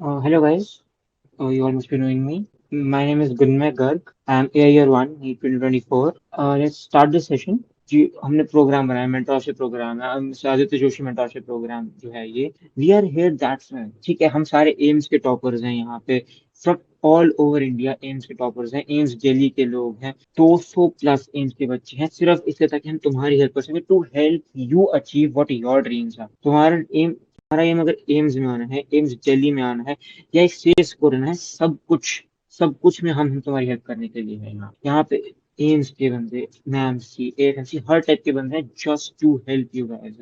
Hello guys, you all must be knowing me. My name is Gunmay Garg. I am A Year 1, NEET 2024. Let's start this session. जी हमने programme बनाया, mentorship programme है, Aditya Joshi mentorship program जो है ये we are here that's why. ठीक है, हम सारे एम्स के टॉपर्स हैं यहाँ पे, from all over India AIIMS के टॉपर्स हैं, एम्स दिल्ली के लोग हैं, 200 प्लस एम्स के बच्चे हैं, सिर्फ इसलिए ताकि हम तुम्हारी हेल्प कर सकें to help you achieve what your dreams are. तुम्हारा एम अगर एम्स में आना है, एम्स दिल्ली में आना है या एक सीएस को रहना है, सब कुछ में हम तुम्हारी हेल्प करने के लिए है यहाँ पे। एम्स के बंदे, मैमसी, एएफएमसी, हर टाइप के बंदे हैं just to help you guys.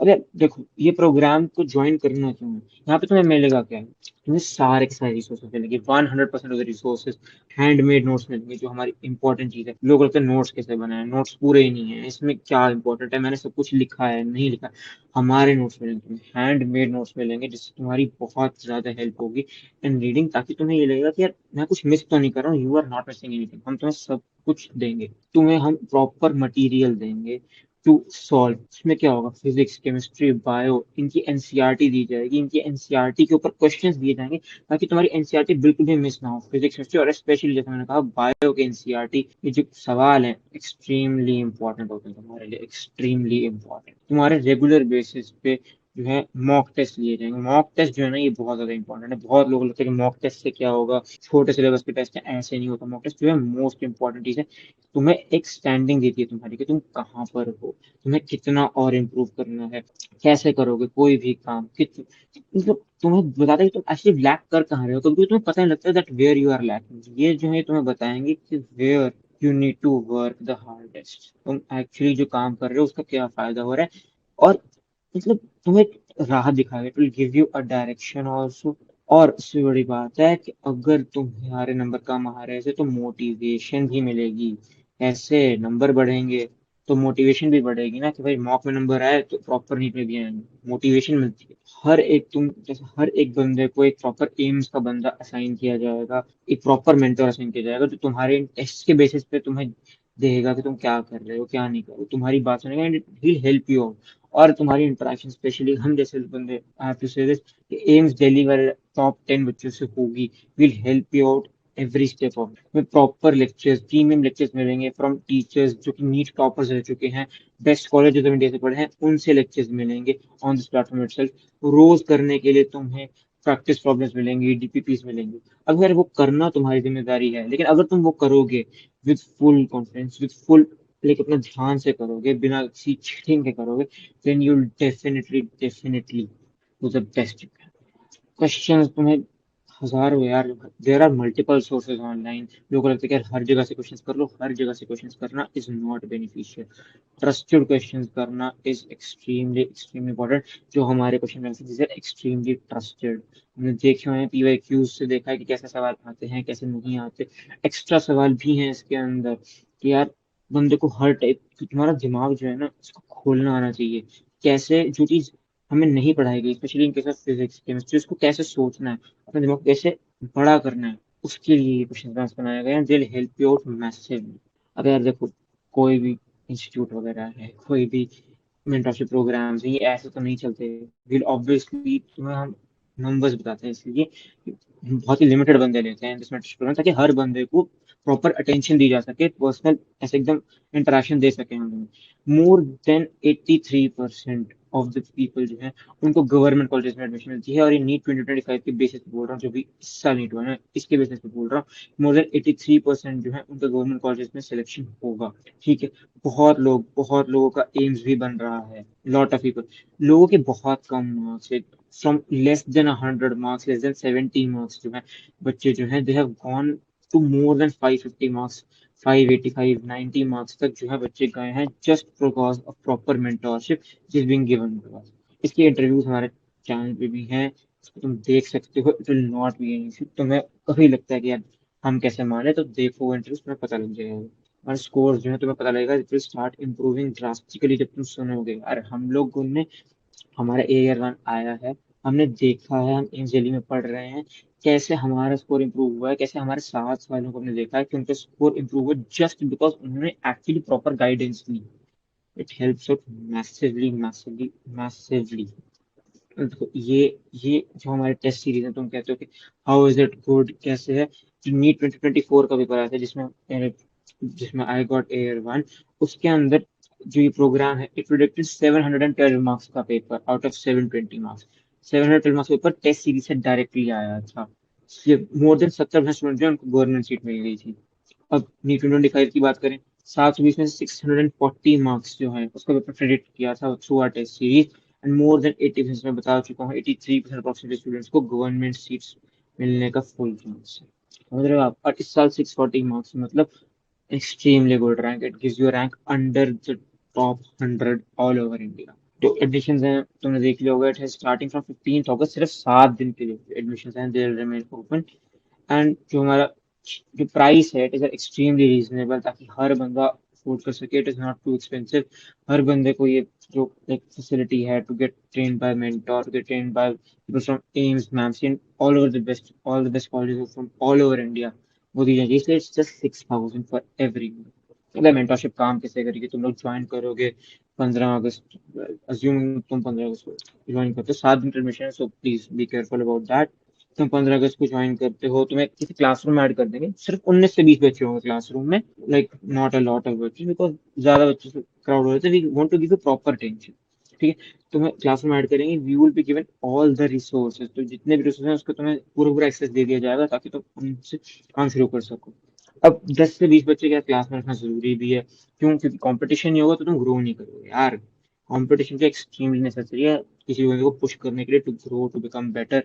अरे देखो, ये प्रोग्राम को ज्वाइन करना है तुम्हें, यहाँ पे तुम्हें मिलेगा क्या है? तुम्हें सारे के सारे रिसोर्सेज मिलेंगे, 100% of the resources. Handmade notes मिलेंगे, जो हमारी इंपॉर्टेंट चीज है। लोग बोलते हैं नोट्स कैसे बनाए, नोट्स पूरे ही नहीं है, इसमें क्या इंपॉर्टेंट है, मैंने सब कुछ लिखा है नहीं लिखा है। हमारे नोट्स मिलेंगे तुम्हें, हैंडमेड नोट्स मिलेंगे, जिससे तुम्हारी बहुत ज्यादा हेल्प होगी इन रीडिंग, ताकि तुम्हें ये लगेगा कि यार मैं कुछ मिस तो नहीं कर रहा हूँ, you are not missing anything. हम तुम्हें सब कुछ देंगे, तुम्हें हम प्रॉपर मटेरियल देंगे टू सॉल्व। इसमें क्या होगा, फिजिक्स, केमिस्ट्री, बायो, इनकी एनसीईआरटी दी जाएगी, इनकी एनसीईआरटी के ऊपर क्वेश्चंस दिए जाएंगे, ताकि तुम्हारी एनसीईआरटी बिल्कुल भी मिस ना हो। फिजिक्स, केमिस्ट्री और स्पेशली जैसे मैंने कहा बायो के एनसीईआरटी, ये जो सवाल है एक्सट्रीमली इंपॉर्टेंट होते हैं तुम्हारे लिए, एक्सट्रीमली इंपॉर्टेंट। तुम्हारे रेगुलर बेसिस पे जो है मॉक टेस्ट लिए जाएंगे। मॉक टेस्ट जो है ना, ये बहुत ज्यादा इंपॉर्टेंट है। बहुत लोग लगता है कि मॉक टेस्ट से क्या होगा, छोटे सिलेबस के टेस्ट है, ऐसे नहीं होता। मॉक टेस्ट जो है मोस्ट इंपॉर्टेंट चीज है। तुम्हें एक स्टैंडिंग देती है तुम्हारी कि तुम कहाँ पर हो, तुम्हें कितना और इम्प्रूव करना है, कैसे करोगे कोई भी काम, मतलब तुम्हें बताता है कि तुम एक्चुअली लैक कर कहाँ रहे हो। कभी कभी तुम्हें पता नहीं लगता that where you are lacking. ये जो है तुम्हें बताएंगे कि where you need to work the hardest, तुम एक्चुअली जो काम कर रहे हो उसका क्या फायदा हो रहा है। और मतलब तुम्हें एक राह दिखाएगा, it will give you a direction also. और उससे बड़ी बात है कि अगर तुम्हारे नंबर कम आ रहे थे तो मोटिवेशन भी मिलेगी। ऐसे नंबर बढ़ेंगे तो मोटिवेशन भी बढ़ेगी ना, कि भाई मॉक में नंबर आए तो प्रॉपर नीट में भी आएंगे, मोटिवेशन मिलती है। हर एक तुम जैसे हर एक बंदे को एक प्रॉपर एम्स का बंदा असाइन किया जाएगा, एक प्रॉपर मेंटर असाइन किया जाएगा, जो तुम्हारे टेस्ट के बेसिस पे तुम्हें देखेगा कि तुम क्या कर रहे हो क्या नहीं कर रहे हो, तुम्हारी बात सुनेगा and will help you out. और तुम्हारी इंटरेक्शन स्पेशली हम जैसे बंदे, आई हैव टू से दिस, एम्स दिल्ली वाले टॉप 10 बच्चों से होगी, will help you out every step of. में प्रॉपर लेक्चर्स, प्रीमियम लेक्चर्स मिलेंगे फ्रॉम टीचर्स जो कि नीट टॉपर्स रह चुके हैं, बेस्ट कॉलेज जो इंडिया से पढ़े हैं, उनसे लेक्चर्स मिलेंगे ऑन दिस प्लेटफॉर्म इटसेल्फ। रोज करने के लिए तुम्हें प्रैक्टिस प्रॉब्लम्स मिलेंगी, डीपीपीस मिलेंगी। अगर वो करना तुम्हारी जिम्मेदारी है, लेकिन अगर तुम वो करोगे with full confidence, with full, लेकिन अपना ध्यान से करोगे, बिना किसी चीटिंग के करोगे, then you definitely do the best. Questions तुम्हें हजारों यार, there are multiple sources online. लोगों को लगता है कि यार हर जगह से क्वेश्चंस कर लो, हर जगह से क्वेश्चंस करना is not beneficial. Trusted questions करना इज एक्सट्रीमली एक्सट्रीमली इंपॉर्टेंट। जो हमारे question answer are extremely trusted. हमने देखे हुए हैं, पीवाईक्यूज से देखा है कि कैसे सवाल आते हैं कैसे नहीं आते। एक्स्ट्रा सवाल भी हैं इसके अंदर, कि यार बंदे को हर टाइप, तुम्हारा दिमाग जो है ना इसको खोलना आना चाहिए। कैसे जो चीज हमें नहीं पढ़ाई गई, स्पेशली इनके साथ फिजिक्स केमिस्ट्री, उसको कैसे सोचना है, अपने दिमाग को कैसे बड़ा करना है, उसके लिए ये क्वेश्चन बैंक्स बनाए गए हैं। दे हेल्प यू आउट मैसिवली। अब यार देखो, कोई भी इंस्टीट्यूट वगैरह है, कोई भी मेंटरशिप प्रोग्राम्स हैं, ये ऐसे तो नहीं चलते। विल ऑब्वियसली तुम्हें हम नंबर्स बताते हैं, इसलिए बहुत ही लिमिटेड बंदे लेते हैं दिस मेंटरशिप प्रोग्राम, ताकि हर बंदे को प्रॉपर अटेंशन दी जा सके, पर्सनल ऐसे एकदम इंटरेक्शन दे सके हम लोग। More than 83% of the people जो है उनको गवर्नमेंट कॉलेज में एडमिशन मिलती है। और ये नीट 2025 के बेसिस पे बोल रहा हूँ, जो भी इस साल नीट हुआ है इसके बेसिस पे बोल रहा हूँ। मोर देन 83% जो है उनका गवर्नमेंट कॉलेज में सिलेक्शन होगा। ठीक है, बहुत लोगों का एम्स भी बन रहा है, लॉट ऑफ पीपल। लोगों के बहुत कम मार्क्स है, from less than 100 marks, less than 70 marks जो है, बच्चे जो है they have gone to more than 550 marks, 585, 90 marks तक जो है बच्चे गए हैं, just because of proper mentorship is being given to us. इसके इंटरव्यूज हमारे चैनल पे भी हैं, इसको तुम देख सकते हो। It will not be an issue. तुम्हें कभी लगता है कि यार हम कैसे माने, तो देखो वो इंटरव्यूज, तुम्हें पता लग जाएगा। और स्कोर जो है तुम्हें पता लगेगा, it will start improving drastically जब तुम सुनोगे। अरे हम लोग ने, हमारा एयर 1 आया है, हमने देखा है, हम एंजेली में पढ़ रहे हैं कैसे हमारा स्कोर इंप्रूव हुआ है, कैसे हमारे साथ वालों को हमने देखा है कि उनका स्कोर इंप्रूव हुआ, जस्ट बिकॉज उन्होंने एक्चुअली प्रॉपर गाइडेंस ली। It helps out massively massively massively. देखो ये जो हमारे टेस्ट सीरीज है, तुम कहते हो कि हाउ इज इट गुड, कैसे है। जो नीट 2024 का पेपर आया था, जिसमें आई गॉट एयर वन, उसके अंदर जो ये प्रोग्राम है, इट प्रोडिक्टेड 712 मार्क्स का paper out of 720 marks. 712 marks paper test series से डायरेक्टली आया था। ये मोर देन 70% स्टूडेंट जो है, उनको गवर्नमेंट सीट मिल गई थी। अब नीट 2025 की बात करें, 720 में से 640 मार्क्स जो है उसका पेपर प्रेडिक्ट किया था through our test series. And more than 80%, मैं बता चुका हूँ, 83% अप्रोक्सीमेटली स्टूडेंट्स को गवर्नमेंट सीट्स मिलने का फुल चांस है। समझ रहे हो आप? और इस साल 640 मार्क्स मतलब extremely good rank. It gives you a rank under the top 100 all over India. जो एडमिशन हैं तुमने देख लिया होगा, इट है स्टार्टिंग फ्रॉम 15 अगस्त, सिर्फ 7 दिन के लिए एडमिशन हैं, दे रिमेन ओपन। एंड जो हमारा जो प्राइस है, इट इज एक्सट्रीमली रीजनेबल, ताकि हर बंदा अफोर्ड कर सके। It is not too expensive. हर बंदे को ये जो एक फैसिलिटी है to get train by mentor, to get train by people from AIIMS, MAMS, in all the best colleges from all over India, वो दी जाएगी। इसलिए इट्स जस्ट 6,000 फॉर एवरी। मतलब मेंटरशिप काम कैसे करेगी, तुम लोग ज्वाइन करोगे 15 अगस्त, अज्यूम तुम 15 अगस्त को ज्वाइन करते हो, 7 दिन एडमिशन है, so please be careful about that. तुम 15 अगस्त को ज्वाइन करते हो, तुम्हें किसी क्लासरूम में ऐड कर देंगे, सिर्फ 19 से 20 बच्चे होंगे क्लासरूम में, like not a lot of बच्चे, बिकॉज ज्यादा बच्चों से क्राउड हो जाते हैं। We want to give you proper attention. ठीक है, तुम्हें क्लासरूम ऐड करेंगे, we will be given all the resources, तो जितने भी रिसोर्स हैं उसको तुम्हें पूरा पूरा एक्सेस दे दिया जाएगा, ताकि तुम उनसे काम शुरू कर सको। अब 10 से 20 बच्चे क्या क्लास में रखना जरूरी भी है, क्यों? क्योंकि कंपटीशन नहीं होगा तो तुम ग्रो नहीं करोगे यार। कंपटीशन तो एक्सट्रीमली नेसेसरी है किसी बंदे को पुश करने के लिए, to grow, to become better.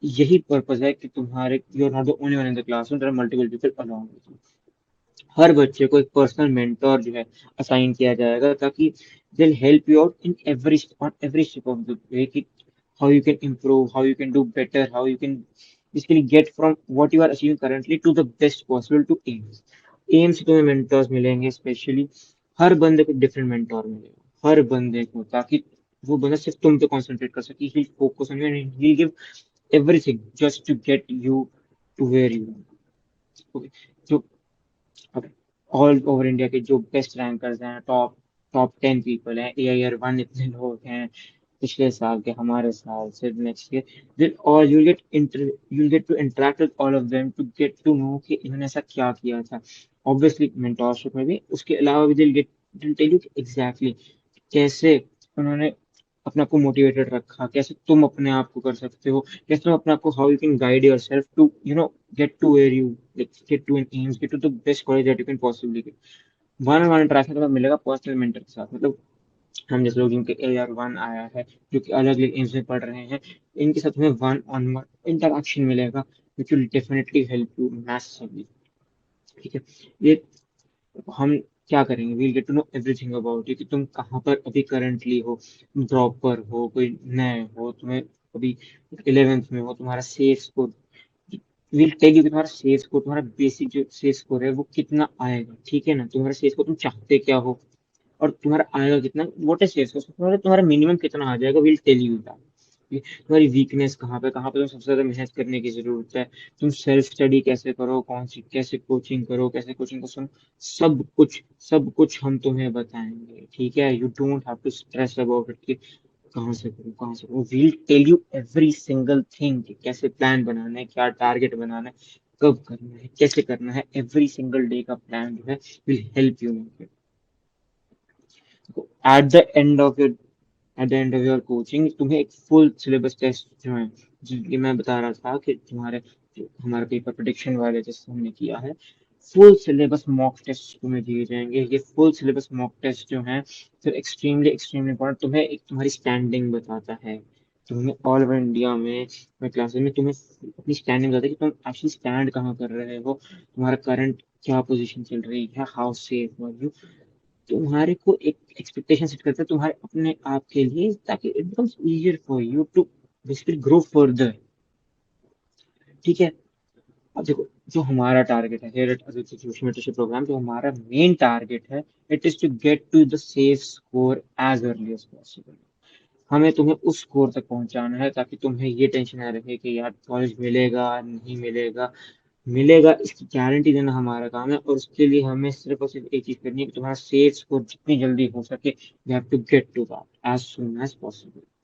यही पर्पज है कि तुम्हारे, you are not the only one in the classroom, there are multiple people along with you. हर बच्चे को एक पर्सनल मेंटर जो है असाइन किया जाएगा, ताकि they help you out in every on every step of the way, कि how you can improve, how you can do better, how you can basically get from what you are achieving currently to the best possible to aims। AIIMS से तुम्हें mentors मिलेंगे, specially हर बंदे को different mentor मिलेगा, हर बंदे को, ताकि वो बंदा सिर्फ तुम पे कंसंट्रेट कर सके। He focus on you and he give everything just to get you to where you want। Okay, जो ऑल ओवर इंडिया के जो बेस्ट रैंकर्स हैं, टॉप टॉप 10 पीपल हैं, एआईआर वन इतने लोग हैं पिछले साल के, हमारे साल से next year, then all you'll get to interact with all of them to get to know कि इन्होंने ऐसा क्या किया था। ऑब्वियसली मेंटोरशिप में भी, उसके अलावा भी they'll tell you एग्जैक्टली कैसे उन्होंने अपने आप को मोटिवेटेड रखा, कैसे तुम अपने आप को कर सकते हो, कैसे तुम अपने आप को, how you can guide your self to get to where you, get to an AIIMS, get to the best college that you can possibly get. One on one interaction तुम्हें मिलेगा पर्सनल मेंटर के साथ। मतलब हम जैसे लोग जिनके एआर वन आया है, जो कि अलग अलग एम्स में पढ़ रहे हैं, इनके साथ तुम्हें वन ऑन वन इंटरेक्शन मिलेगा, which will definitely help you massively. ठीक है, ये हम क्या करेंगे, we'll get to know everything about you, कि तुम कहाँ पर अभी करंटली हो, ड्रॉप पर हो, कोई नए हो, तुम्हें अभी 11th में हो, तुम्हारा safe score, will tell you कि तुम्हारा सेफ स्कोर, तुम्हारा बेसिक जो सेफ स्कोर है वो कितना आएगा। ठीक है ना, तुम्हारा सेफ स्कोर तुम चाहते क्या हो, और तुम्हारा आएगा कितना, व्हाट इज सेफ स्कोर, तुम्हारा मिनिमम कितना आ जाएगा, विल टेल यू दैट। तुम्हारी वीकनेस कहाँ पे तुम सबसे ज्यादा मेहनत करने की जरूरत है, तुम सेल्फ स्टडी कैसे करो, कौन सी कैसे कोचिंग करो, कैसे कोचिंग को सुनो, सब कुछ हम तुम्हें बताएंगे। ठीक है, you don't have to stress about it कि कहाँ से करूँ, we'll tell you every single thing, कि कैसे प्लान बनाना है, क्या टारगेट बनाना है, कब करना है, कैसे करना है, एवरी सिंगल डे का प्लान जो है will help you make at the end of your at the end of your coaching. तुम्हें एक फुल सिलेबस टेस्ट जो है, जिनकी मैं बता रहा था कि तुम्हारे जो हमारा पेपर प्रोडिक्शन वाले जैसे हमने किया है, फुल सिलेबस मॉक टेस्ट तुम्हें दिए जाएंगे। ये फुल सिलेबस मॉक टेस्ट जो है, फिर एक्सट्रीमली एक्सट्रीमली इंपॉर्टेंट, तुम्हें एक तुम्हारी स्टैंडिंग बताता है। तुम्हें ऑल ओवर इंडिया में क्लासेस में तुम्हें अपनी स्टैंडिंग बताता है कि तुम एक्चुअली स्टैंड कहाँ कर रहे हो, तुम्हारा करंट क्या पोजीशन चल रही है, हाउ सेफ आर यू। तुम्हारे को एक एक्सपेक्टेशन सेट करते हैं तुम्हारे अपने आप के लिए, ताकि it becomes easier for you to basically grow further. ठीक है, अब देखो, जो हमारा टारगेट है here at Aditya Joshi mentorship program, जो हमारा मेन टारगेट है, it is to get to the safe score as early as possible. हमें तुम्हें उस स्कोर तक पहुंचाना है, ताकि तुम्हें ये टेंशन ना रहे कि यार कॉलेज मिलेगा नहीं मिलेगा। मिलेगा, इसकी गारंटी देना हमारा काम है, और उसके लिए हमें सिर्फ और सिर्फ एक चीज करनी है, कि तुम्हारा सेफ स्कोर जितनी जल्दी हो सके, we have to get to that as soon as possible.